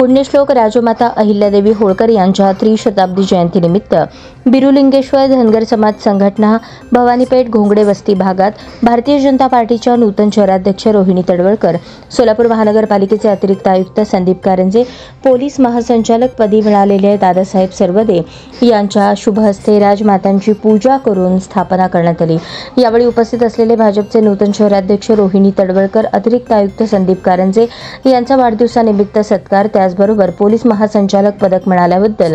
पुण्यश्लोक राजमाता अहिल्यादेवी होळकर यांच्या त्रिशताब्दी जयंतीनिमित्त बिरुलिंगेश्वर धनगर समाज संघटना भवानीपेठ घोंगडे वस्ती भागात भारतीय जनता पार्टीच्या नूतन शहराध्यक्ष रोहिणी तडवळकर, सोलापूर महानगरपालिकेचे अतिरिक्त आयुक्त संदीप कारंजे, पोलीस महासंचालक पदी मिळालेले दादासाहेब सरवदे यांच्या शुभ हस्ते राजमातांची पूजा करून स्थापना करण्यात आली। यावेळी उपस्थित असलेले भाजपचे नूतन शहराध्यक्ष रोहिणी तडवळकर, अतिरिक्त आयुक्त संदीप कारंजे यांचा वाढदिवसानिमित्त सत्कार, त्याचबरोबर पोलीस महासंचालक पदक मिळाल्याबद्दल,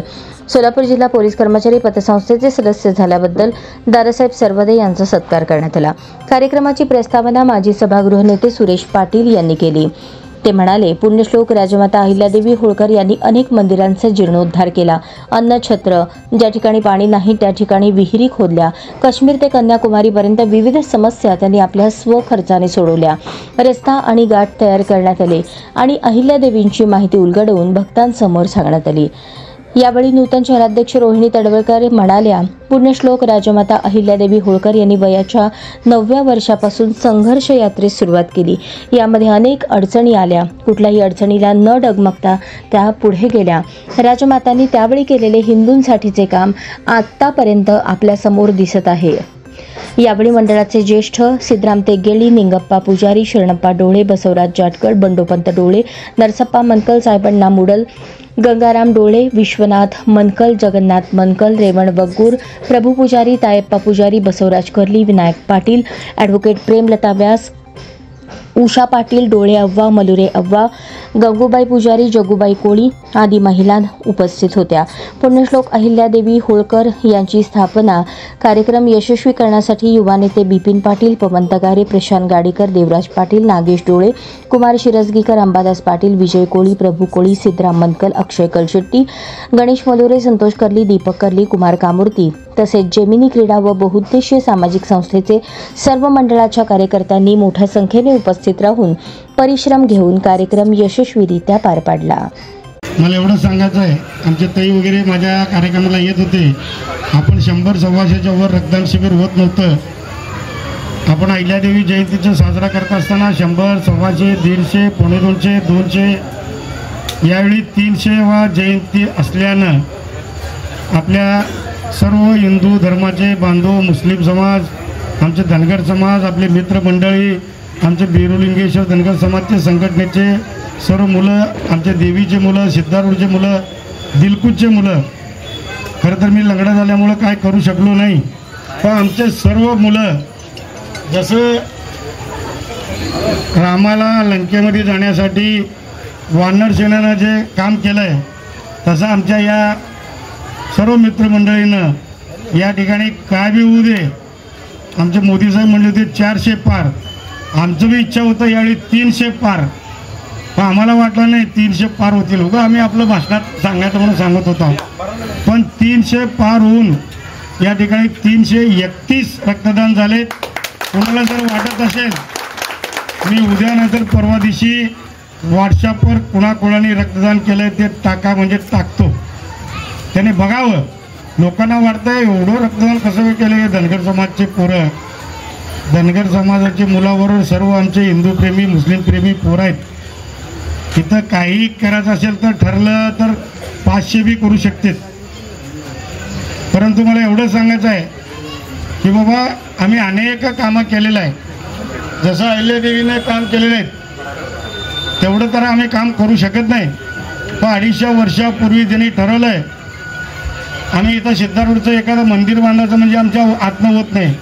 सोलापूर जिल्हा पोलीस कर्मचारी पतसंस्थेचे सदस्य झाल्याबद्दल दादासाहेब सरवदे यांचा सत्कार करण्यात आला। कार्यक्रमाची प्रस्तावना माजी सभागृह नेते सुरेश पाटील यांनी केली। ते म्हणाले, पुण्यश्लोक राजमाता अहिल्यादेवी होळकर यांनी अनेक मंदिरांचा जीर्णोद्धार केला। अन्नछत्र, ज्या ठिकाणी पाणी नाही त्या ठिकाणी विहिरी खोदल्या। काश्मीर ते कन्याकुमारीपर्यंत विविध समस्या त्यांनी आपल्या स्वखर्चाने सोडवल्या। रस्ता आणि गाठ तयार करण्यात आले आणि अहिल्यादेवींची माहिती उलगडवून भक्तांसमोर सांगण्यात आली। यावेळी नूतन शहराध्यक्ष रोहिणी तडवळकर म्हणाल्या, पुण्यश्लोक राजमाता अहिल्यादेवी होळकर यांनी वयाच्या 9व्या वर्षापासून संघर्ष यात्रेस सुरुवात केली। यामध्ये अनेक अडचणी आल्या, कुठल्याही अडचणीला न डगमगता त्या पुढे गेल्या। राजमातांनी त्यावेळी केलेले हिंदूंसाठीचे काम आतापर्यंत आपल्या समोर दिसत आहे। यावेळी मंडळाचे ज्येष्ठ सिद्धराम तेगेळी, निंगप्पा पुजारी, शरणप्पा डोळे, बसवराज जाटकर, बंडोपंत डोळे, नरसप्पा मनकल, साहेबण्णा मुडल, गंगाराम डोळे, विश्वनाथ मनकल, जगन्नाथ मनकल, रेवण वगूर, प्रभू पुजारी, तायप्पा पुजारी, बसवराज कर्ली, विनायक पाटील, ॲडव्होकेट प्रेमलता व्यास, उषा पाटील, डोळे अव्वा, मलुरे अव्वा, गंगूबाई पुजारी, जगूबाई कोळी आदी महिला उपस्थित होत्या। पुण्यश्लोक अहिल्यादेवी होळकर यांची स्थापना कार्यक्रम यशस्वी करण्यासाठी युवा नेते बिपिन पाटील, पवन तगारे, प्रशांत गाडीकर, देवराज पाटील, नागेश डोळे, कुमार शिरसगीकर, अंबादास पाटील, विजय कोळी, प्रभू कोळी, सिद्धराम मनकल, अक्षय कलशेट्टी, गणेश मलुरे, संतोष कर्ली, दीपक कर्ली, कुमार कामूर्ती तसेच जेमिनी क्रीडा व बहुउद्देशीय सामाजिक संस्थेचे सर्व मंडळाच्या कार्यकर्त्यांनी मोठ्या संख्येने उपस्थित राहून परिश्रम घेऊन कार्यक्रम यशस्वीरित्या पार पाडला। मला एवढं सांगायचं आहे, आमचे ताई वगैरे माझ्या कार्यक्रमाला येत होते। आपण 100-125च्या वर रक्तदान शिबिर होत नव्हतं। आपण अहिल्यादेवी जयंतीचा साजरा करत असताना 100, 125, 150, 250, 200 यावेळी 300 वा जयंती असल्यानं आपल्या सर्व हिंदू धर्माचे बांधव, मुस्लिम समाज, आमचे धनगर समाज, आपले मित्रमंडळी, आमचे बिरुलिंगेश्वर धनगर समाजचे संघटनेचे सर्व मुलं, आमच्या देवीचे मुलं, सिद्धारूढचे मुलं, दिलकुचचे मुलं, खरं तर मी लंगडा झाल्यामुळं काय करू शकलो नाही, पण आमचे सर्व मुलं जसं रामाला लंकेमध्ये जाण्यासाठी वानर सेनेनं जे काम केलं आहे तसं आमच्या या सर्व मित्रमंडळीनं या ठिकाणी काय बी होऊ दे, आमचे मोदी साहेब म्हणले होते 400 पार, आमचं बी इच्छा होतं यावेळी 300 पार, पण आम्हाला वाटलं नाही 300 पार होतील। उगा आम्ही आपलं भाषणात सांगायचं म्हणून सांगत होतो, पण 300 पार होऊन या ठिकाणी 331 रक्तदान झाले। कोणाला जर वाटत असेल मी उद्या नंतर परवा दिवशी व्हॉट्सअपवर कोणाकोणाने रक्तदान केलं आहे ते टाका, म्हणजे टाकतो, त्याने बघावं। लोकांना वाटतंय एवढं रक्तदान कसं केलं। धनगर समाजचे पोरं, धनगर समाजाचे मुलाबरोबर सर्व आमचे हिंदूप्रेमी, मुस्लिमप्रेमी पोरं आहेत। इथं काही करायचं असेल तर ठरलं तर 500 बी करू शकतात, परंतु मला एवढं सांगायचं आहे की बाबा आम्ही अनेक कामं केलेलं आहे। जसं अहिल्यादेवीने काम केलेलं आहे तेवढं तर आम्ही काम करू शकत नाही, पण 250 वर्षापूर्वी त्यांनी ठरवलं आहे आम्ही इथं सिद्धारूढचं एखादं मंदिर बांधायचं म्हणजे आमच्या हातनं होत नाही,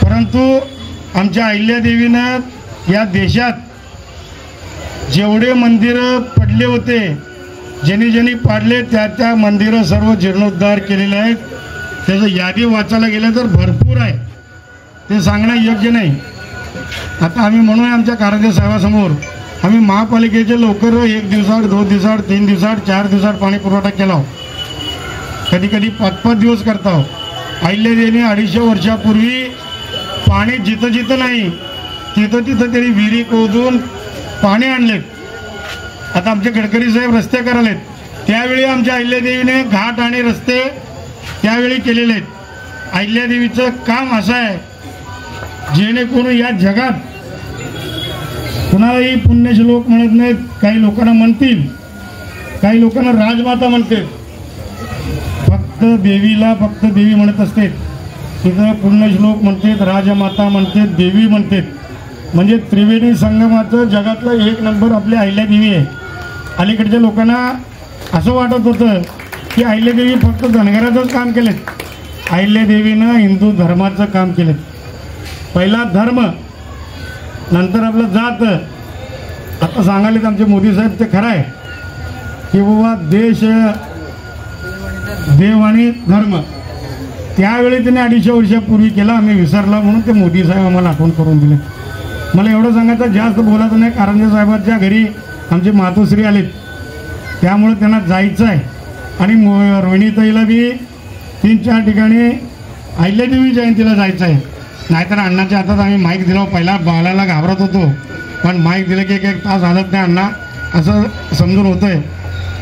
परंतु आमच्या अहिल्यादेवीनं या देशात जेवढे मंदिरं पडले होते, ज्यांनी पाडले त्या मंदिरं सर्व जीर्णोद्धार केलेले आहेत। त्याचं यादी वाचायला गेलं तर भरपूर आहे, ते सांगणं योग्य नाही। आता आम्ही म्हणून आमच्या कार्याध्यक्ष साहेबासमोर आम्ही महापालिकेचे लवकर 1 दिवसाआड, 2 दिवसाआड, 3 दिवसाआड, 4 दिवसाआड पाणी पुरवठा केला, कधी कधी 5-5 दिवस करता। अहिल्यादेवीने 250 वर्षापूर्वी पाणी जिथं जिथं नाही तिथं तिथं त्यांनी विहिरी खोदून पाणी आणले। आता आमचे गडकरी साहेब रस्ते करालेत, त्यावेळी आमच्या अहिल्यादेवीने घाट आणि रस्ते त्यावेळी केलेले आहेत। अहिल्यादेवीचं काम असं आहे जेणेकरून या जगात कुणालाही पुण्यश्लोक म्हणत नाहीत. काही लोकांना म्हणतील, काही लोकांना राजमाता म्हणते. फक्त देवीला फक्त देवी म्हणत असते. तिथं पुण्यश्लोक म्हणतात, राजमाता म्हणतात, देवी म्हणतात. म्हणजे त्रिवेणी संगमाचं जगातलं एक नंबर आपली अहिल्यादेवी आहे. अलीकडच्या लोकांना असं वाटत होतं की अहिल्यादेवी फक्त धनगराचंच काम केलं. अहिल्यादेवीनं हिंदू धर्माचं काम केलं. पहिला धर्म, नंतर आपलं जात. आता सांगायलेत आमचे मोदी साहेब, ते खरं आहे की बाबा देश, देव आणि धर्म. त्यावेळी त्याने 250 वर्षापूर्वी केला, आम्ही विसरला म्हणून ते मोदी साहेब आम्हाला आठवण करून दिले. मला एवढं सांगायचं, जास्त बोलायचं नाही. कारंजे साहेबांच्या घरी आमचे मातोश्री आलेत, त्यामुळे त्यांना जायचं आहे. आणि रोहिणीताईला बी 3-4 ठिकाणी अहिल्यादेवी जयंतीला जायचं आहे. नाहीतर अण्णाच्या हातात आम्ही माईक दिला. पहिला बोलायला घाबरत होतो, पण माईक दिलं की एक तास हालत नाही अण्णा, असं समजून होतं आहे.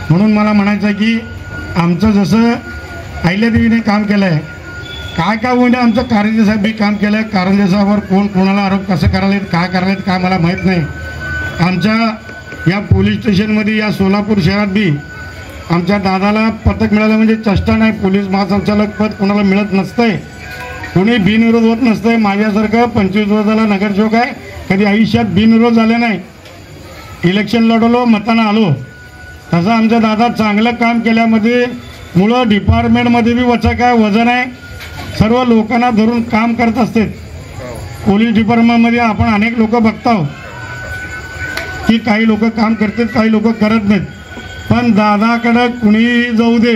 म्हणून मला म्हणायचं आहे की आमचं जसं अहिल्यादेवीने काम केलं आहे, काय काय होईना आमचं कारंजे साहेब बी काम केलं आहे. कारंजे साहेबावर कोण कोणाला आरोप कसं करायलेत, काय करायलेत, काय मला माहीत नाही. आमच्या या पोलीस स्टेशनमध्ये, या सोलापूर शहरात बी आमच्या दादाला पदक मिळालं म्हणजे चेष्टा नाही. पोलीस महासंचालक पद कोणाला मिळत नसतंय, कोणी बिनविरोध होत नसतंय. माझ्यासारखं 25 वर्षाला नगरसेवक आहे, कधी आयुष्यात बिनविरोध झाले नाही. इलेक्शन लढवलो, मतानं आलो. तसं आमच्या दादा चांगलं काम केल्यामध्ये मुळं डिपार्टमेंटमध्ये बी वजन आहे. सर्व लोकांना धरून काम करत असते. पोलीस डिपार्टमेंटमध्ये आपण अनेक लोक बघतो की काही लोक काम करतात, काही लोक करत नाहीत. पण दादाकडं कुणीही जाऊ दे,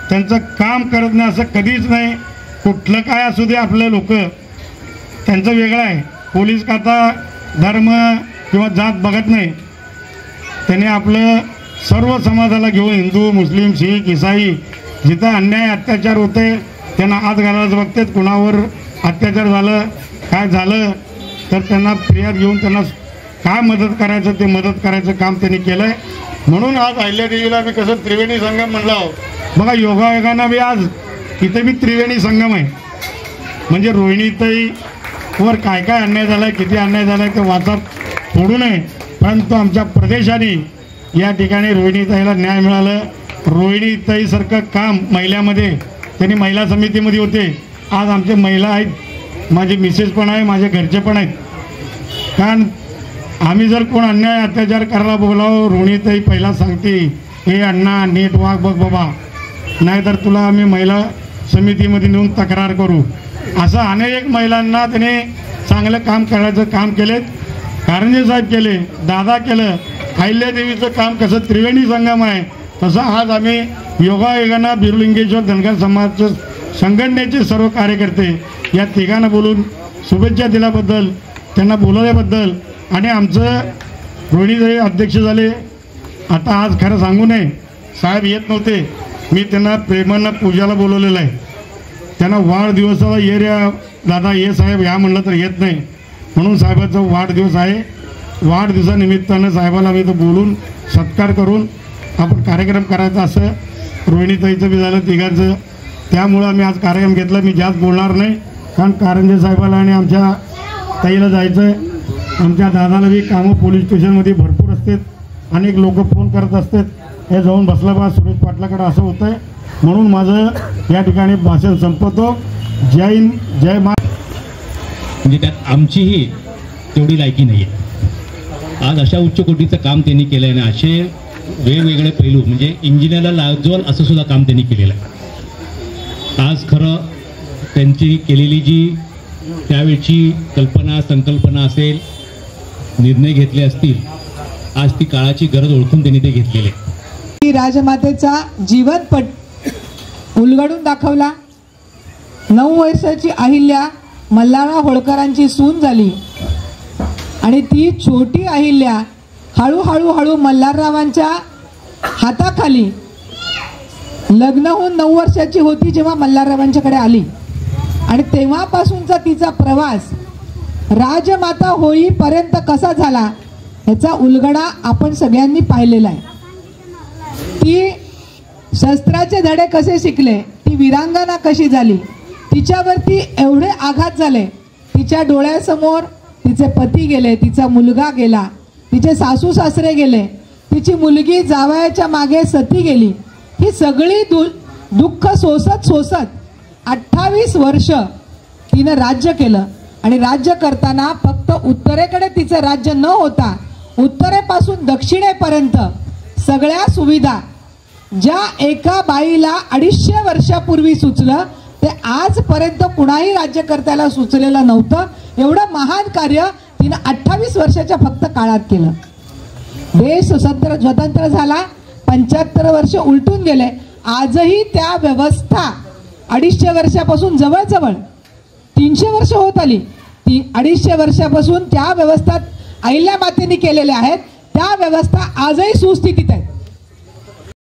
त्यांचं काम करत नाही असं कधीच नाही. कुठलं काय असू दे, आपलं लोक त्यांचं वेगळं आहे. पोलीस खाता धर्म किंवा जात बघत नाही. त्याने आपलं सर्व समाजाला घेऊन, हिंदू, मुस्लिम, शीख, इसाई, जिथं अन्याय अत्याचार होते त्यांना आत घालायचं बघतात. कुणावर अत्याचार झालं, काय झालं तर त्यांना फिर्याद घेऊन त्यांना काय मदत करायचं ते मदत करायचं काम त्यांनी केलं आहे. म्हणून आज अहिल्यादेवीला मी कसं त्रिवेणी संगम म्हणलं. बघा, योगायोगानं बी आज इथे बी त्रिवेणी संगम आहे. म्हणजे रोहिणीताईवर काय काय अन्याय झाला आहे, किती अन्याय झाला आहे ते वाचात फोडू नये. परंतु आमच्या प्रदेशाने या ठिकाणी रोहिणीताईला न्याय मिळालं. रोहिणीताईसारखं काम महिलामध्ये, त्यांनी महिला समितीमध्ये होते. आज आमचे महिला आहेत, माझे मिसेस पण आहे, माझे घरचे पण आहेत. कारण आम्ही जर कोण अन्याय अत्याचार करायला बोलावं, रोहिणीताई पहिला सांगते, हे अण्णा नीट वाग बघ बाबा, नाहीतर तुला आम्ही महिला समितीमध्ये नेऊन तक्रार करू. असं अनेक महिलांना त्याने चांगलं काम करायचं काम केलेत. कारंजे साहेब केले, दादा केलं. अहिल्यादेवीचं काम कसं त्रिवेणी संगम आहे, तसं आज आम्ही योगायोगानं बिरुलिंगेश्वर धनगर समाज संघटनेचे सर्व कार्यकर्ते या तिघांना बोलून शुभेच्छा दिल्याबद्दल, त्यांना बोलवल्याबद्दल. आणि आमचं रोहिणीताई अध्यक्ष झाले. आता आज खरं सांगू नये, साहेब येत नव्हते, मी त्यांना प्रेमानं पूजाला बोलवलेलं आहे. त्यांना वाढदिवसाला ये रे दादा, ये साहेब या म्हणलं तर येत नाही. म्हणून साहेबाचा वाढदिवस आहे. वाढदिवसानिमित्तानं साहेबाला आम्ही इथं बोलून सत्कार करून आपण कार्यक्रम करायचा असं रोहिणीताईचं बी झालं, तिघांचं. त्यामुळं आम्ही आज कार्यक्रम घेतला. मी जास्त बोलणार नाही, कारण कारंजे साहेबाला आणि आमच्या ताईला जायचं आहे. आमच्या दादाला बी कामं पोलीस स्टेशनमध्ये भरपूर असतात. अनेक लोक फोन करत असतात, हे जाऊन बसला बा सुरेश पाटलाकडं, असं होतं आहे. म्हणून माझं या ठिकाणी भाषण संपवतो. जय हिंद, जय मा. म्हणजे त्यात आमचीही तेवढी लायकी नाही आहे. आज अशा उच्च कोटीचं काम त्यांनी केलं आहे ना, असे वेगवेगळे पैलू, म्हणजे इंजिनियरला लाजवल असं सुद्धा काम त्यांनी केलेलं आहे. आज खरं त्यांची केलेली जी त्यावेळची कल्पना संकल्पना असेल, निर्णय घेतले असतील, आज ती काळाची गरज ओळखून त्यांनी ते घेतलेले. राजमातेचा जीवनपट उलगडून दाखवला. 9 वर्षाची अहिल्या मल्हारराव होळकरांची सून झाली आणि ती छोटी अहिल्या हळूहळू मल्हाररावांच्या हाताखाली लग्न होऊन 9 वर्षाची होती जेव्हा मल्हाररावांच्याकडे आली. आणि तेव्हापासूनचा तिचा प्रवास राजमाता होईपर्यंत कसा झाला याचा उलगडा आपण सगळ्यांनी पाहिलेला आहे. ती शस्त्राचे धडे कसे शिकले, ती वीरांगना कशी झाली, तिच्यावरती एवढे आघात झाले, तिच्या डोळ्यासमोर तिचे पती गेले, तिचा मुलगा गेला, तिचे सासू सासरे गेले, तिची मुलगी जावयाच्या मागे सती गेली. ही सगळी दुःख सोसत सोसत 28 वर्ष तिनं राज्य केलं. आणि राज्य करताना फक्त उत्तरेकडे तिचं राज्य न होता उत्तरेपासून दक्षिणेपर्यंत सगळ्या सुविधा ज्या एका बाईला 250 वर्षापूर्वी सुचलं ते आजपर्यंत कुणाही राज्यकर्त्याला सुचलेलं नव्हतं. एवढं महान कार्य तिनं 28 वर्षाच्या फक्त काळात केलं. देश स्वतंत्र झाला, 75 वर्ष उलटून गेले. आजही त्या व्यवस्था 250 वर्षापासून जवळजवळ 300 वर्ष होत आली. 250 वर्षापासून त्या व्यवस्था अहिल्यामातेंनी केलेल्या आहेत. त्या व्यवस्था आजही सुस्थितीत आहेत.